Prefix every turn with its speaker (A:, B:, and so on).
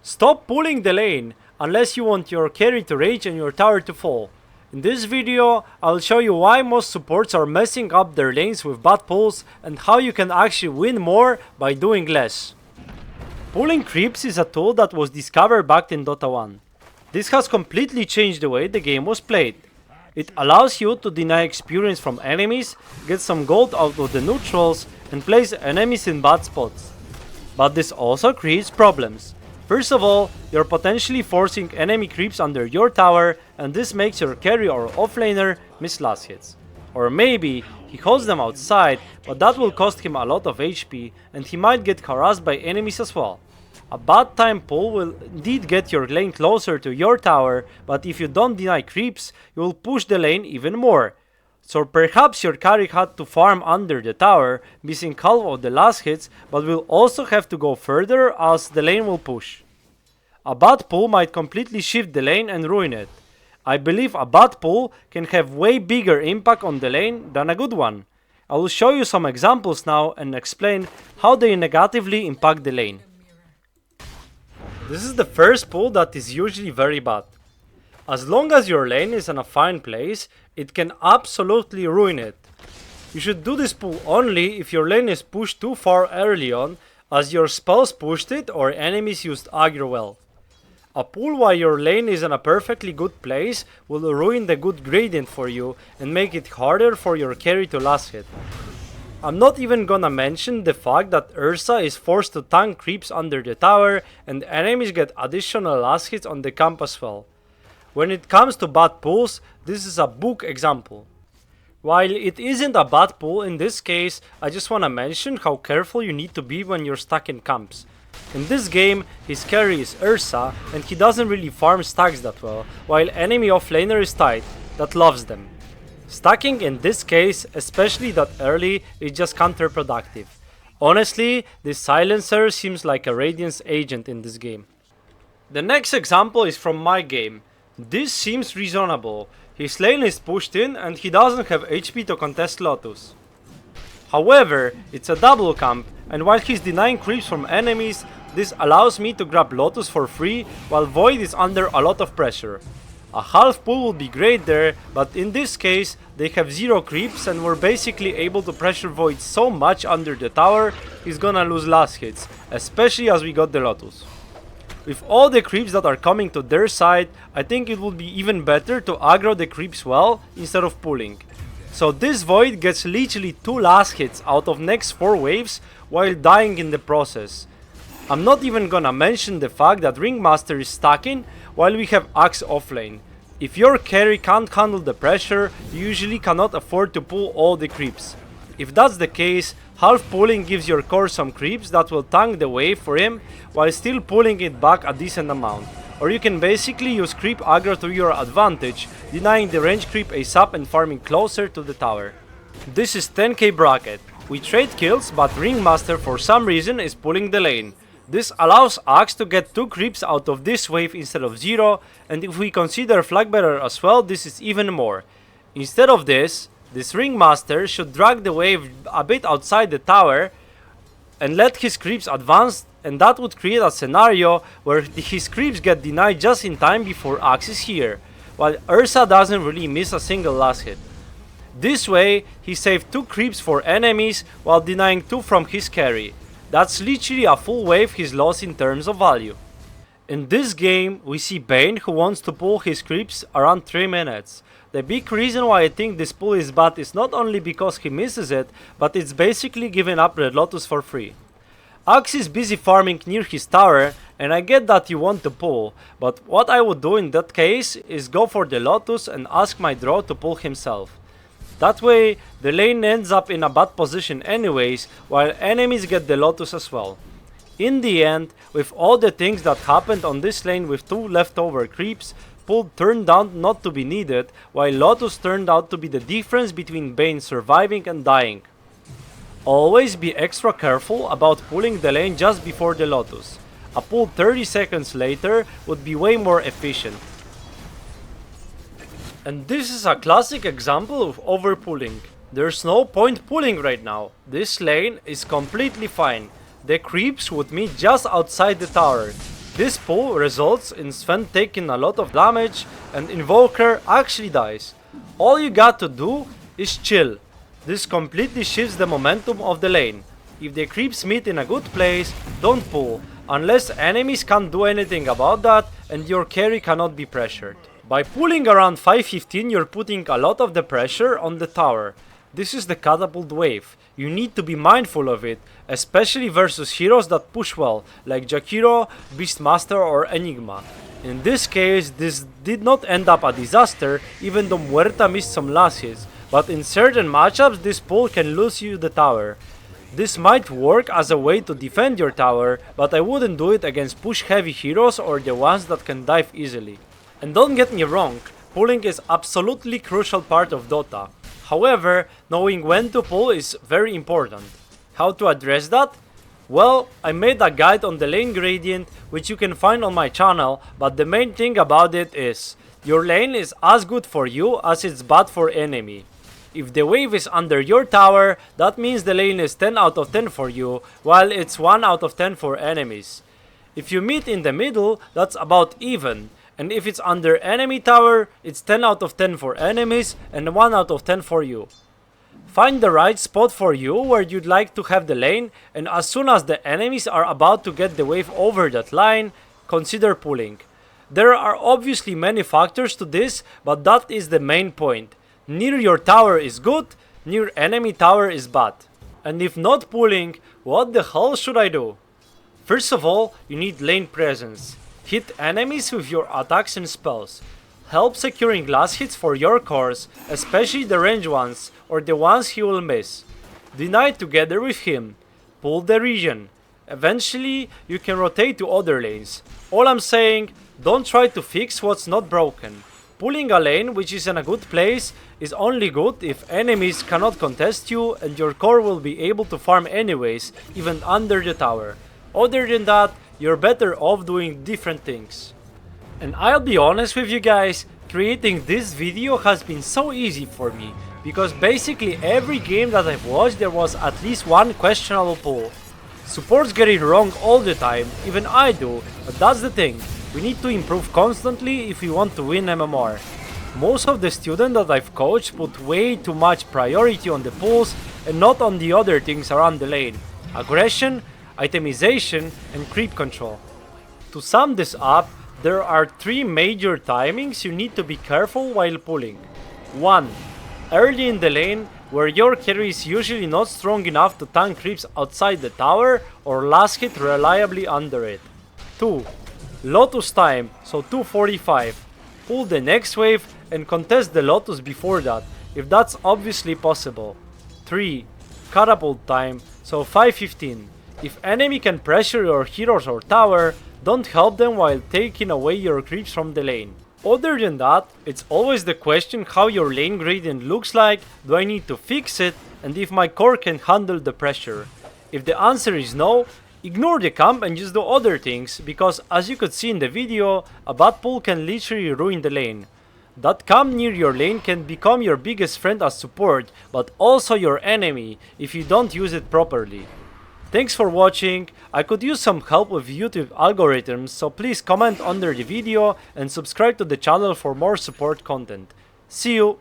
A: Stop pulling the lane unless you want your carry to rage and your tower to fall. In this video, I'll show you why most supports are messing up their lanes with bad pulls and how you can actually win more by doing less. Pulling creeps is a tool that was discovered back in Dota 1. This has completely changed the way the game was played. It allows you to deny experience from enemies, get some gold out of the neutrals, and place enemies in bad spots. But this also creates problems. First of all, you're potentially forcing enemy creeps under your tower, and this makes your carry or offlaner miss last hits. Or maybe he holds them outside, but that will cost him a lot of HP and he might get harassed by enemies as well. A bad time pull will indeed get your lane closer to your tower, but if you don't deny creeps, you will push the lane even more. So perhaps your carry had to farm under the tower, missing half of the last hits, but will also have to go further as the lane will push. A bad pull might completely shift the lane and ruin it. I believe a bad pull can have way bigger impact on the lane than a good one. I will show you some examples now and explain how they negatively impact the lane. This is the first pull that is usually very bad. As long as your lane is in a fine place, it can absolutely ruin it. You should do this pull only if your lane is pushed too far early on, as your spells pushed it or enemies used aggro well. A pull while your lane is in a perfectly good place will ruin the good gradient for you and make it harder for your carry to last hit. I'm not even gonna mention the fact that Ursa is forced to tank creeps under the tower and enemies get additional last hits on the camp as well. When it comes to bad pulls, this is a book example. While it isn't a bad pull in this case, I just wanna mention how careful you need to be when you're stuck in camps. In this game, his carry is Ursa and he doesn't really farm stacks that well, while enemy offlaner is tight, that loves them. Stacking in this case, especially that early, is just counterproductive. Honestly, this silencer seems like a Radiance agent in this game. The next example is from my game. This seems reasonable. His lane is pushed in and he doesn't have HP to contest Lotus. However, it's a double camp, and while he's denying creeps from enemies, this allows me to grab Lotus for free while Void is under a lot of pressure. A half pull will be great there, but in this case they have zero creeps and we're basically able to pressure Void so much under the tower he's gonna lose last hits, especially as we got the Lotus. With all the creeps that are coming to their side, I think it would be even better to aggro the creeps well instead of pulling. So this Void gets literally 2 last hits out of next 4 waves while dying in the process. I'm not even gonna mention the fact that Ringmaster is stacking while we have Axe offlane. If your carry can't handle the pressure, you usually cannot afford to pull all the creeps. If that's the case, half pulling gives your core some creeps that will tank the wave for him while still pulling it back a decent amount. Or you can basically use creep aggro to your advantage, denying the range creep ASAP and farming closer to the tower. This is 10k bracket. We trade kills, but Ringmaster for some reason is pulling the lane. This allows Axe to get 2 creeps out of this wave instead of 0, and if we consider Flagbearer as well, this is even more. Instead of this Ringmaster should drag the wave a bit outside the tower and let his creeps advance, and that would create a scenario where his creeps get denied just in time before Axe is here, while Ursa doesn't really miss a single last hit. This way, he saved 2 creeps for enemies while denying 2 from his carry. That's literally a full wave he's lost in terms of value. In this game, we see Bane who wants to pull his creeps around 3 minutes. The big reason why I think this pull is bad is not only because he misses it, but it's basically giving up Red Lotus for free. Axe is busy farming near his tower, and I get that you want to pull, but what I would do in that case is go for the Lotus and ask my draw to pull himself. That way, the lane ends up in a bad position anyways, while enemies get the Lotus as well. In the end, with all the things that happened on this lane with 2 leftover creeps, pull turned out not to be needed, while Lotus turned out to be the difference between Bane surviving and dying. Always be extra careful about pulling the lane just before the Lotus. A pull 30 seconds later would be way more efficient. And this is a classic example of overpulling. There's no point pulling right now. This lane is completely fine. The creeps would meet just outside the tower. This pull results in Sven taking a lot of damage and Invoker actually dies. All you got to do is chill. This completely shifts the momentum of the lane. If the creeps meet in a good place, don't pull, unless enemies can't do anything about that and your carry cannot be pressured. By pulling around 515, you're putting a lot of the pressure on the tower. This is the catapult wave. You need to be mindful of it, especially versus heroes that push well, like Jakiro, Beastmaster or Enigma. In this case, this did not end up a disaster, even though Muerta missed some last hits, but in certain matchups this pull can lose you the tower. This might work as a way to defend your tower, but I wouldn't do it against push heavy heroes or the ones that can dive easily. And don't get me wrong, pulling is absolutely crucial part of Dota. However, knowing when to pull is very important. How to address that? Well, I made a guide on the lane gradient which you can find on my channel, but the main thing about it is, your lane is as good for you as it's bad for enemy. If the wave is under your tower, that means the lane is 10 out of 10 for you, while it's 1 out of 10 for enemies. If you meet in the middle, that's about even. And if it's under enemy tower, it's 10 out of 10 for enemies and 1 out of 10 for you. Find the right spot for you where you'd like to have the lane, and as soon as the enemies are about to get the wave over that line, consider pulling. There are obviously many factors to this, but that is the main point. Near your tower is good, near enemy tower is bad. And if not pulling, what the hell should I do? First of all, you need lane presence. Hit enemies with your attacks and spells. Help securing last hits for your cores, especially the ranged ones or the ones he will miss. Deny together with him. Pull the region. Eventually, you can rotate to other lanes. All I'm saying, don't try to fix what's not broken. Pulling a lane which is in a good place is only good if enemies cannot contest you and your core will be able to farm anyways, even under the tower. Other than that, you're better off doing different things. And I'll be honest with you guys, creating this video has been so easy for me, because basically every game that I've watched there was at least one questionable pull. Supports get it wrong all the time, even I do, but that's the thing, we need to improve constantly if we want to win MMR. Most of the students that I've coached put way too much priority on the pulls and not on the other things around the lane. Aggression, itemization and creep control. To sum this up, there are 3 major timings you need to be careful while pulling. 1. Early in the lane, where your carry is usually not strong enough to tank creeps outside the tower or last hit reliably under it. 2. Lotus time, so 245. Pull the next wave and contest the Lotus before that, if that's obviously possible. 3. Catapult time, so 515. If enemy can pressure your heroes or tower, don't help them while taking away your creeps from the lane. Other than that, it's always the question how your lane gradient looks like, do I need to fix it, and if my core can handle the pressure. If the answer is no, ignore the camp and just do other things, because as you could see in the video, a bad pull can literally ruin the lane. That camp near your lane can become your biggest friend as support, but also your enemy if you don't use it properly. Thanks for watching. I could use some help with YouTube algorithms, so please comment under the video and subscribe to the channel for more support content. See you!